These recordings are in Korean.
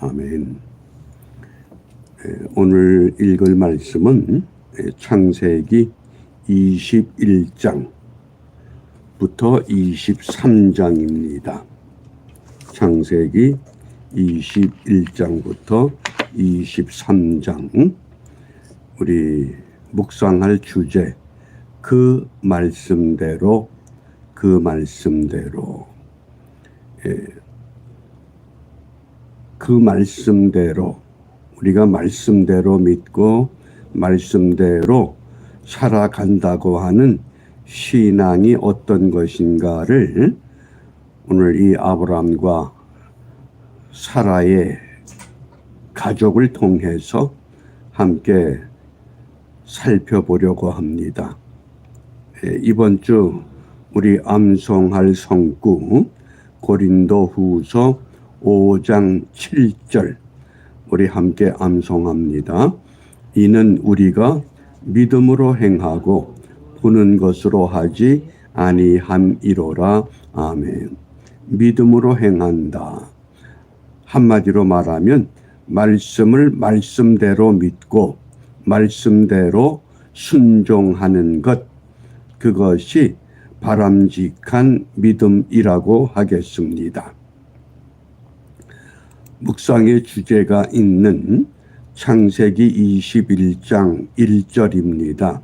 아멘. 오늘 읽을 말씀은 창세기 21장부터 23장입니다. 창세기 21장부터 23장. 우리 묵상할 주제, 그 말씀대로 우리가 말씀대로 믿고 말씀대로 살아간다고 하는 신앙이 어떤 것인가를 오늘 이 아브라함과 사라의 가족을 통해서 함께 살펴보려고 합니다. 이번 주 우리 암송할 성구 고린도후서 5장 7절 우리 함께 암송합니다. 이는 우리가 믿음으로 행하고 보는 것으로 하지 아니함이로라. 아멘. 믿음으로 행한다. 한마디로 말하면 말씀을 말씀대로 믿고 말씀대로 순종하는 것, 그것이 바람직한 믿음이라고 하겠습니다. 묵상의 주제가 있는 창세기 21장 1절입니다.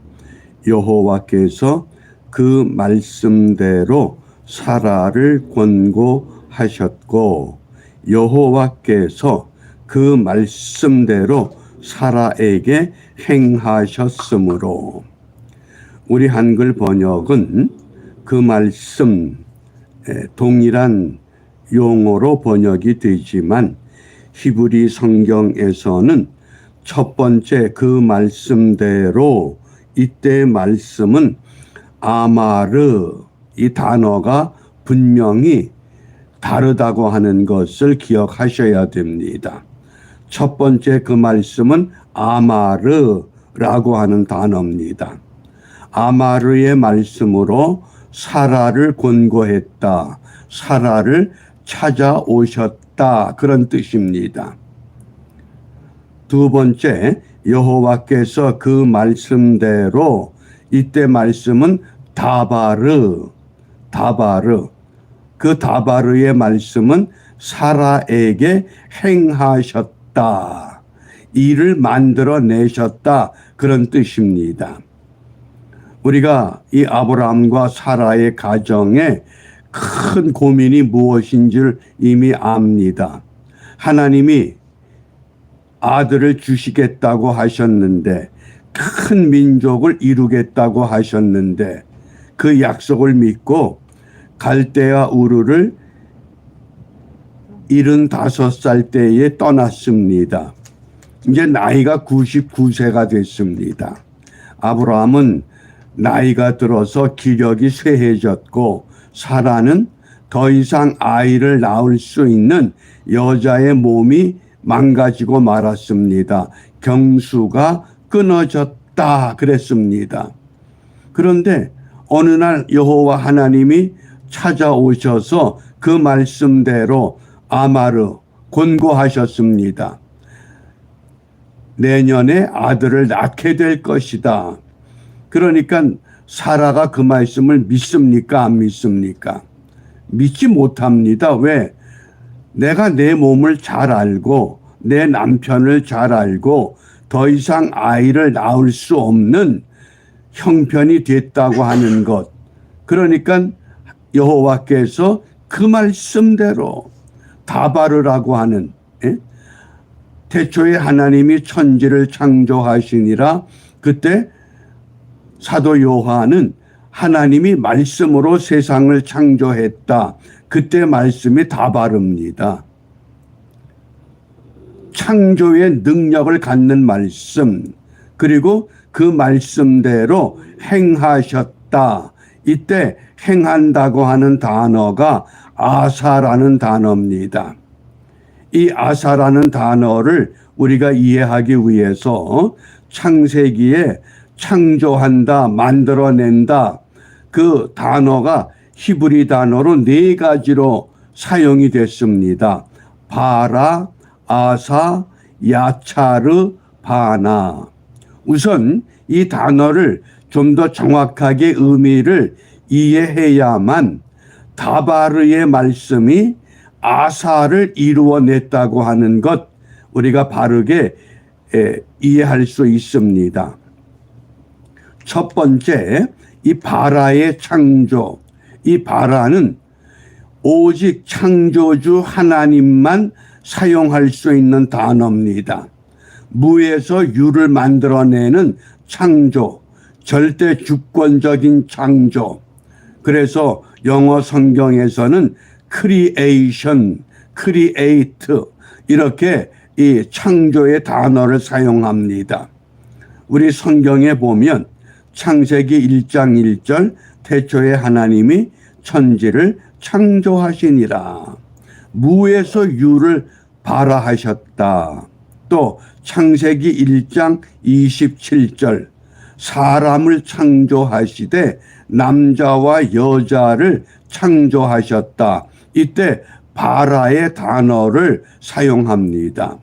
여호와께서 그 말씀대로 사라를 권고하셨고 여호와께서 그 말씀대로 사라에게 행하셨으므로. 우리 한글 번역은 그 말씀, 동일한 용어로 번역이 되지만 히브리 성경에서는 첫 번째 그 말씀대로, 이때 말씀은 아마르, 이 단어가 분명히 다르다고 하는 것을 기억하셔야 됩니다. 첫 번째 그 말씀은 아마르라고 하는 단어입니다. 아마르의 말씀으로 사라를 권고했다. 사라를 찾아오셨다. 그런 뜻입니다. 두 번째, 여호와께서 그 말씀대로, 이때 말씀은 다바르. 그 다바르의 말씀은 사라에게 행하셨다. 일을 만들어내셨다. 그런 뜻입니다. 우리가 이 아브라함과 사라의 가정에 큰 고민이 무엇인지를 이미 압니다. 하나님이 아들을 주시겠다고 하셨는데, 큰 민족을 이루겠다고 하셨는데, 그 약속을 믿고 갈대아 우르를 75살 때에 떠났습니다. 이제 나이가 99세가 됐습니다. 아브라함은 나이가 들어서 기력이 쇠해졌고 사라는 더 이상 아이를 낳을 수 있는 여자의 몸이 망가지고 말았습니다. 경수가 끊어졌다 그랬습니다. 그런데 어느 날 여호와 하나님이 찾아오셔서 그 말씀대로 아마르 권고하셨습니다. 내년에 아들을 낳게 될 것이다. 그러니까 사라가 그 말씀을 믿습니까? 안 믿습니까? 믿지 못합니다. 왜? 내가 내 몸을 잘 알고 내 남편을 잘 알고 더 이상 아이를 낳을 수 없는 형편이 됐다고 하는 것. 그러니까 여호와께서 그 말씀대로 다바르라고 하는, 태초에 하나님이 천지를 창조하시니라. 그때 사도 요한은 하나님이 말씀으로 세상을 창조했다. 그때 말씀이 다바르입니다. 창조의 능력을 갖는 말씀, 그리고 그 말씀대로 행하셨다. 이때 행한다고 하는 단어가 아사라는 단어입니다. 이 아사라는 단어를 우리가 이해하기 위해서 창세기에 창조한다, 만들어낸다, 그 단어가 히브리 단어로 4가지로 사용이 됐습니다. 바라, 아사, 야차르, 바나. 우선 이 단어를 좀 더 정확하게 의미를 이해해야만 다바르의 말씀이 아사를 이루어냈다고 하는 것 우리가 바르게 이해할 수 있습니다. 첫 번째, 이 바라의 창조. 이 바라는 오직 창조주 하나님만 사용할 수 있는 단어입니다. 무에서 유를 만들어내는 창조, 절대 주권적인 창조. 그래서 영어 성경에서는 creation, create 이렇게 이 창조의 단어를 사용합니다. 우리 성경에 보면 창세기 1장 1절 태초에 하나님이 천지를 창조하시니라. 무에서 유를 발아하셨다. 또 창세기 1장 27절 사람을 창조하시되 남자와 여자를 창조하셨다. 이때 바라의 단어를 사용합니다.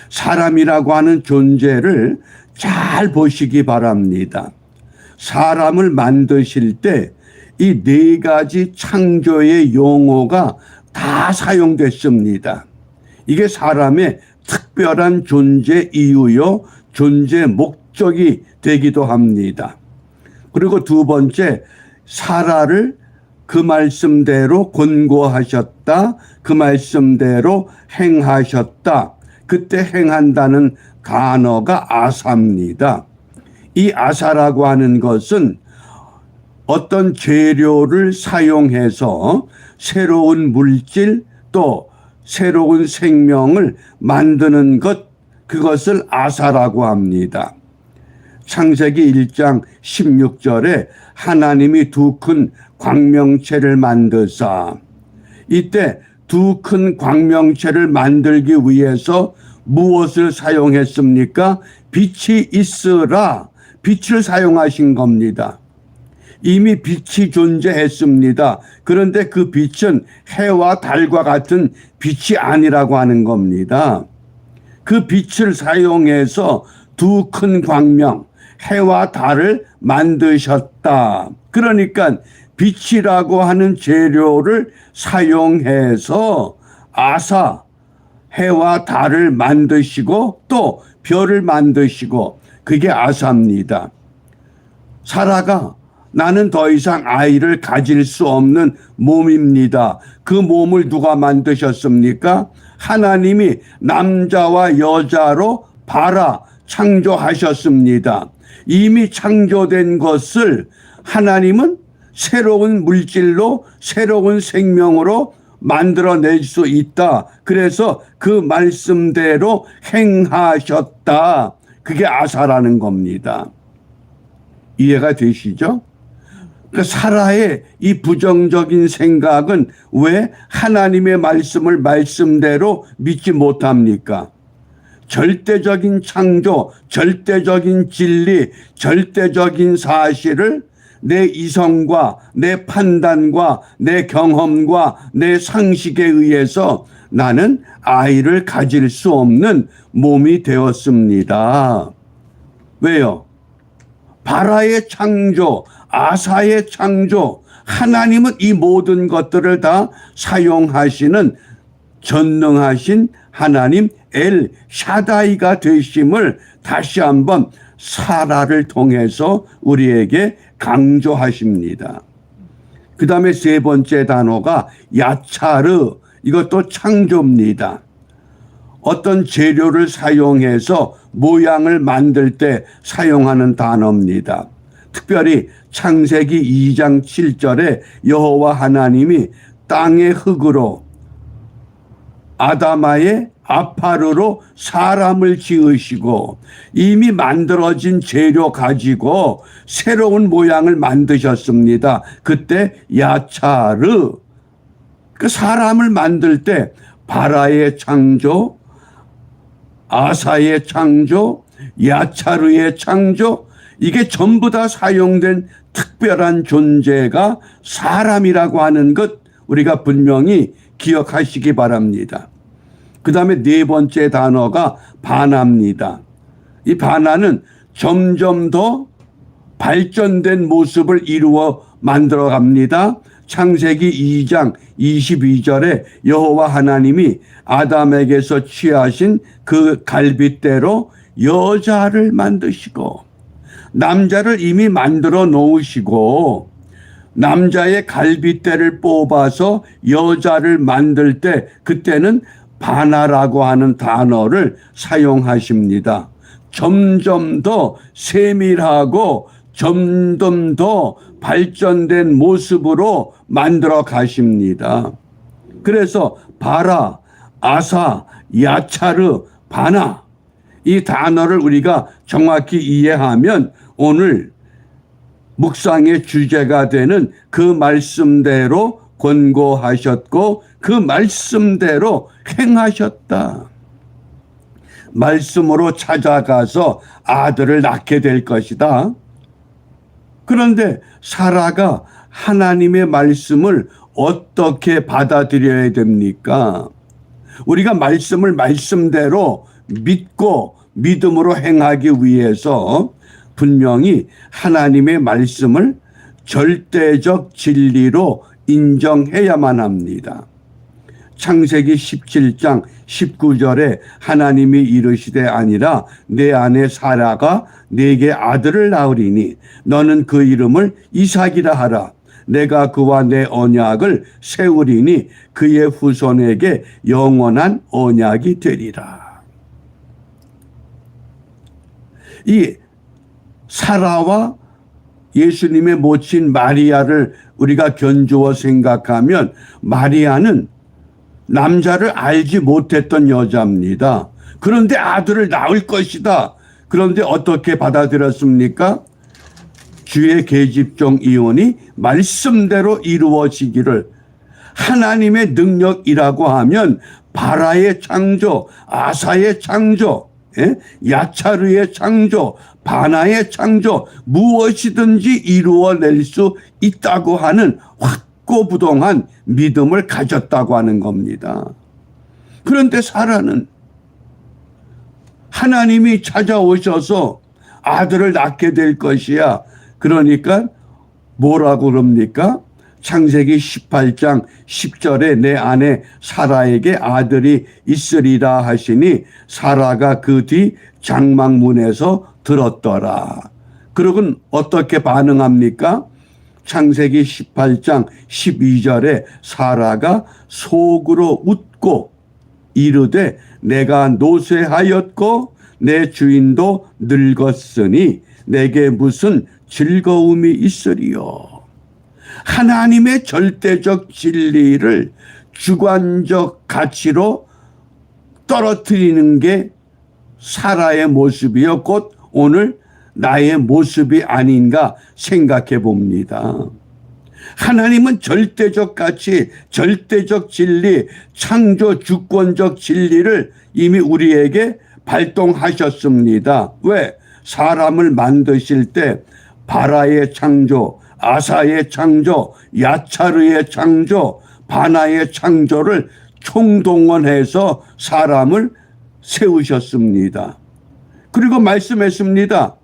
사람이라고 하는 존재를 잘 보시기 바랍니다. 사람을 만드실 때 이 네 가지 창조의 용어가 다 사용됐습니다. 이게 사람의 특별한 존재 이유요, 존재 목적이 되기도 합니다. 그리고 두 번째, 사라를 그 말씀대로 권고하셨다. 그 말씀대로 행하셨다. 그때 행한다는 단어가 아사입니다. 이 아사라고 하는 것은 어떤 재료를 사용해서 새로운 물질 또 새로운 생명을 만드는 것, 그것을 아사라고 합니다. 창세기 1장 16절에 하나님이 두 큰 광명체를 만드사, 이때 두 큰 광명체를 만들기 위해서 무엇을 사용했습니까? 빛이 있으라, 빛을 사용하신 겁니다. 이미 빛이 존재했습니다. 그런데 그 빛은 해와 달과 같은 빛이 아니라고 하는 겁니다. 그 빛을 사용해서 두 큰 광명, 해와 달을 만드셨다. 그러니까 빛이라고 하는 재료를 사용해서 아사, 해와 달을 만드시고 또 별을 만드시고, 그게 아사입니다. 사라가 나는 더 이상 아이를 가질 수 없는 몸입니다. 그 몸을 누가 만드셨습니까? 하나님이 남자와 여자로 바라 창조하셨습니다. 이미 창조된 것을 하나님은 새로운 물질로, 새로운 생명으로 만들어낼 수 있다. 그래서 그 말씀대로 행하셨다. 그게 아사라는 겁니다. 이해가 되시죠? 그 사라의 이 부정적인 생각은 왜 하나님의 말씀을 말씀대로 믿지 못합니까? 절대적인 창조, 절대적인 진리, 절대적인 사실을 내 이성과 내 판단과 내 경험과 내 상식에 의해서 나는 아이를 가질 수 없는 몸이 되었습니다. 왜요? 바라의 창조, 아사의 창조, 하나님은 이 모든 것들을 다 사용하시는 전능하신 하나님 엘 샤다이가 되심을 다시 한번 사라를 통해서 우리에게 강조하십니다. 그 다음에 세 번째 단어가 야차르, 이것도 창조입니다. 어떤 재료를 사용해서 모양을 만들 때 사용하는 단어입니다. 특별히 창세기 2장 7절에 여호와 하나님이 땅의 흙으로 아다마의 아파르로 사람을 지으시고 이미 만들어진 재료 가지고 새로운 모양을 만드셨습니다. 그때 야차르, 그 사람을 만들 때 바라의 창조, 아사의 창조, 야차르의 창조, 이게 전부 다 사용된 특별한 존재가 사람이라고 하는 것 우리가 분명히 기억하시기 바랍니다. 그 다음에 네 번째 단어가 반합니다. 이 반하는 점점 더 발전된 모습을 이루어 만들어 갑니다. 창세기 2장 22절에 여호와 하나님이 아담에게서 취하신 그 갈빗대로 여자를 만드시고 남자를 이미 만들어 놓으시고 남자의 갈빗대를 뽑아서 여자를 만들 때 그때는 반하라고 하는 단어를 사용하십니다. 점점 더 세밀하고 점점 더 발전된 모습으로 만들어 가십니다. 그래서 바라, 아사, 야차르, 바나 이 단어를 우리가 정확히 이해하면 오늘 묵상의 주제가 되는 그 말씀대로 권고하셨고 그 말씀대로 행하셨다. 말씀으로 찾아가서 아들을 낳게 될 것이다. 그런데 사라가 하나님의 말씀을 어떻게 받아들여야 됩니까? 우리가 말씀을 말씀대로 믿고 믿음으로 행하기 위해서 분명히 하나님의 말씀을 절대적 진리로 인정해야만 합니다. 창세기 17장 19절에 하나님이 이르시되 아니라 내 아내 사라가 네게 아들을 낳으리니 너는 그 이름을 이삭이라 하라. 내가 그와 내 언약을 세우리니 그의 후손에게 영원한 언약이 되리라. 이 사라와 예수님의 모친 마리아를 우리가 견주어 생각하면 마리아는 남자를 알지 못했던 여자입니다. 그런데 아들을 낳을 것이다. 그런데 어떻게 받아들였습니까? 주의 계집종 이혼이 말씀대로 이루어지기를. 하나님의 능력이라고 하면 바라의 창조, 아사의 창조, 야차르의 창조, 바나의 창조 무엇이든지 이루어낼 수 있다고 하는 확고부동한 믿음을 가졌다고 하는 겁니다. 그런데 사라는 하나님이 찾아오셔서 아들을 낳게 될 것이야. 그러니까 뭐라고 그럽니까? 창세기 18장 10절에 내 아내 사라에게 아들이 있으리라 하시니 사라가 그 뒤 장막문에서 들었더라. 그러곤 어떻게 반응합니까? 창세기 18장 12절에 사라가 속으로 웃고 이르되 내가 노쇠하였고 내 주인도 늙었으니 내게 무슨 즐거움이 있으리요. 하나님의 절대적 진리를 주관적 가치로 떨어뜨리는 게 사라의 모습이요 곧 오늘 나의 모습이 아닌가 생각해 봅니다. 하나님은 절대적 가치, 절대적 진리, 창조 주권적 진리를 이미 우리에게 발동하셨습니다. 왜? 사람을 만드실 때 바라의 창조, 아사의 창조, 야차르의 창조, 바나의 창조를 총동원해서 사람을 세우셨습니다. 그리고 말씀했습니다.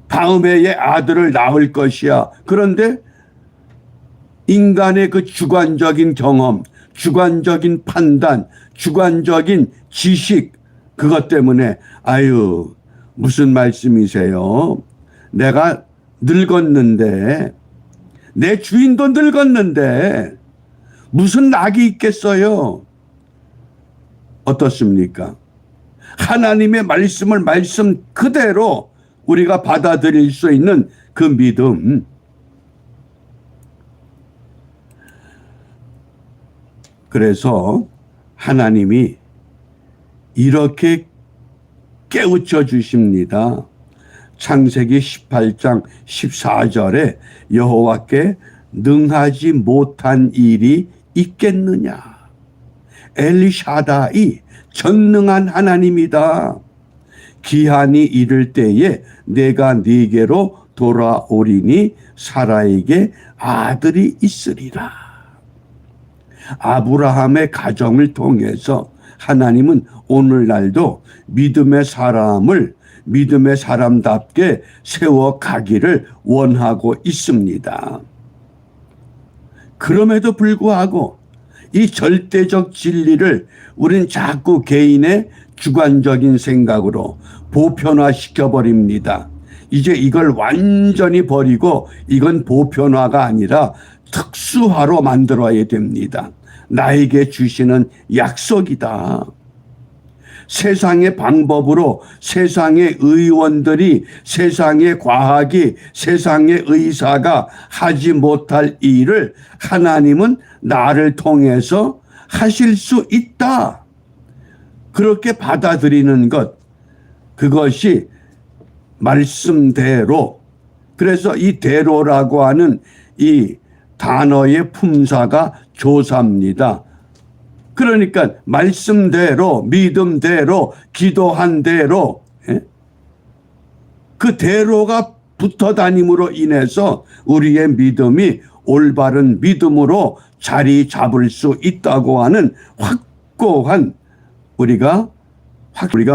다음 해에 아들을 낳을 것이야. 그런데 인간의 그 주관적인 경험, 주관적인 판단, 주관적인 지식 그것 때문에 아유 무슨 말씀이세요? 내가 늙었는데 내 주인도 늙었는데 무슨 낙이 있겠어요? 어떻습니까? 하나님의 말씀을 말씀 그대로 우리가 받아들일 수 있는 그 믿음. 그래서 하나님이 이렇게 깨우쳐 주십니다. 창세기 18장 14절에 여호와께 능하지 못한 일이 있겠느냐. 엘샤다이 전능한 하나님이다. 기한이 이를 때에 내가 네게로 돌아오리니 사라에게 아들이 있으리라. 아브라함의 가정을 통해서 하나님은 오늘날도 믿음의 사람답게 세워가기를 원하고 있습니다. 그럼에도 불구하고 이 절대적 진리를 우린 자꾸 개인의 주관적인 생각으로 보편화시켜버립니다. 이제 이걸 완전히 버리고 이건 보편화가 아니라 특수화로 만들어야 됩니다. 나에게 주시는 약속이다. 세상의 방법으로 세상의 의원들이, 세상의 과학이, 세상의 의사가 하지 못할 일을 하나님은 나를 통해서 하실 수 있다. 그렇게 받아들이는 것, 그것이 말씀대로. 그래서 이 대로라고 하는 이 단어의 품사가 조사입니다. 그러니까 말씀대로, 믿음대로, 기도한 대로, 그 대로가 붙어 다님으로 인해서 우리의 믿음이 올바른 믿음으로 자리 잡을 수 있다고 하는 확고한, 우리가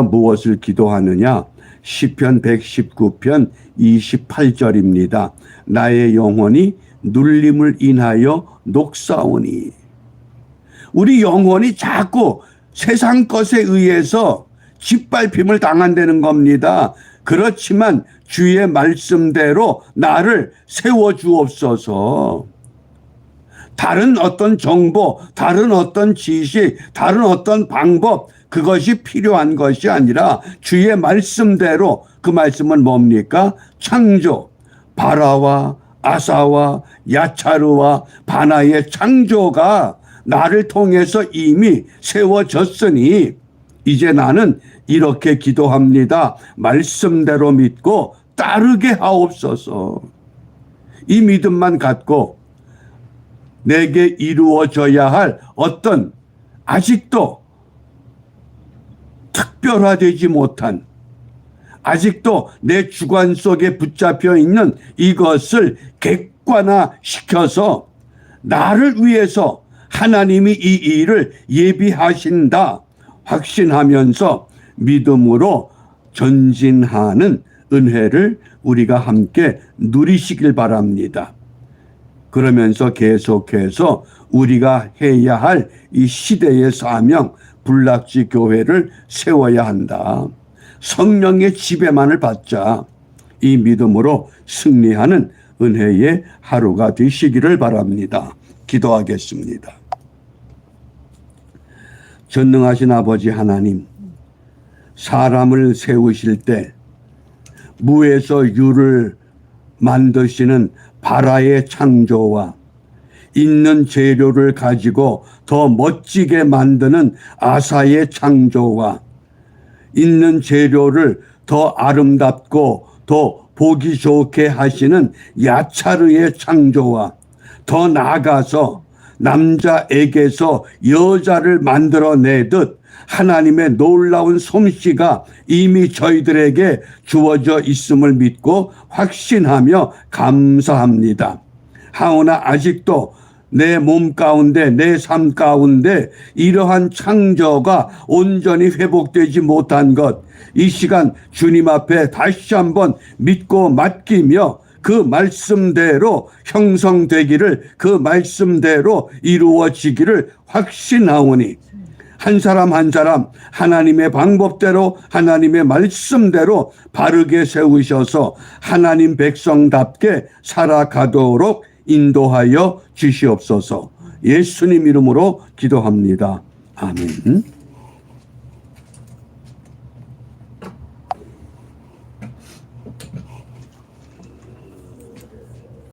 무엇을 기도하느냐? 시편 119편 28절입니다. 나의 영혼이 눌림을 인하여 녹사오니. 우리 영혼이 자꾸 세상 것에 의해서 짓밟힘을 당한다는 겁니다. 그렇지만 주의 말씀대로 나를 세워주옵소서. 다른 어떤 정보, 다른 어떤 지식, 다른 어떤 방법, 그것이 필요한 것이 아니라 주의 말씀대로, 그 말씀은 뭡니까? 창조, 바라와 아사와 야차르와 바나의 창조가 나를 통해서 이미 세워졌으니 이제 나는 이렇게 기도합니다. 말씀대로 믿고 따르게 하옵소서. 이 믿음만 갖고 내게 이루어져야 할 어떤 아직도 특별화되지 못한, 아직도 내 주관 속에 붙잡혀 있는 이것을 객관화시켜서 나를 위해서 하나님이 이 일을 예비하신다 확신하면서 믿음으로 전진하는 은혜를 우리가 함께 누리시길 바랍니다. 그러면서 계속해서 우리가 해야 할 이 시대의 사명, 불락지 교회를 세워야 한다. 성령의 지배만을 받자 이 믿음으로 승리하는 은혜의 하루가 되시기를 바랍니다. 기도하겠습니다. 전능하신 아버지 하나님, 사람을 세우실 때 무에서 유를 만드시는 바라의 창조와 있는 재료를 가지고 더 멋지게 만드는 아사의 창조와 있는 재료를 더 아름답고 더 보기 좋게 하시는 야차르의 창조와 더 나아가서 남자에게서 여자를 만들어내듯 하나님의 놀라운 솜씨가 이미 저희들에게 주어져 있음을 믿고 확신하며 감사합니다. 하오나 아직도 내 몸 가운데, 내 삶 가운데 이러한 창조가 온전히 회복되지 못한 것, 이 시간 주님 앞에 다시 한번 믿고 맡기며 그 말씀대로 형성되기를, 그 말씀대로 이루어지기를 확신하오니 한 사람 한 사람 하나님의 방법대로, 하나님의 말씀대로 바르게 세우셔서 하나님 백성답게 살아가도록 인도하여 주시옵소서. 예수님 이름으로 기도합니다. 아멘.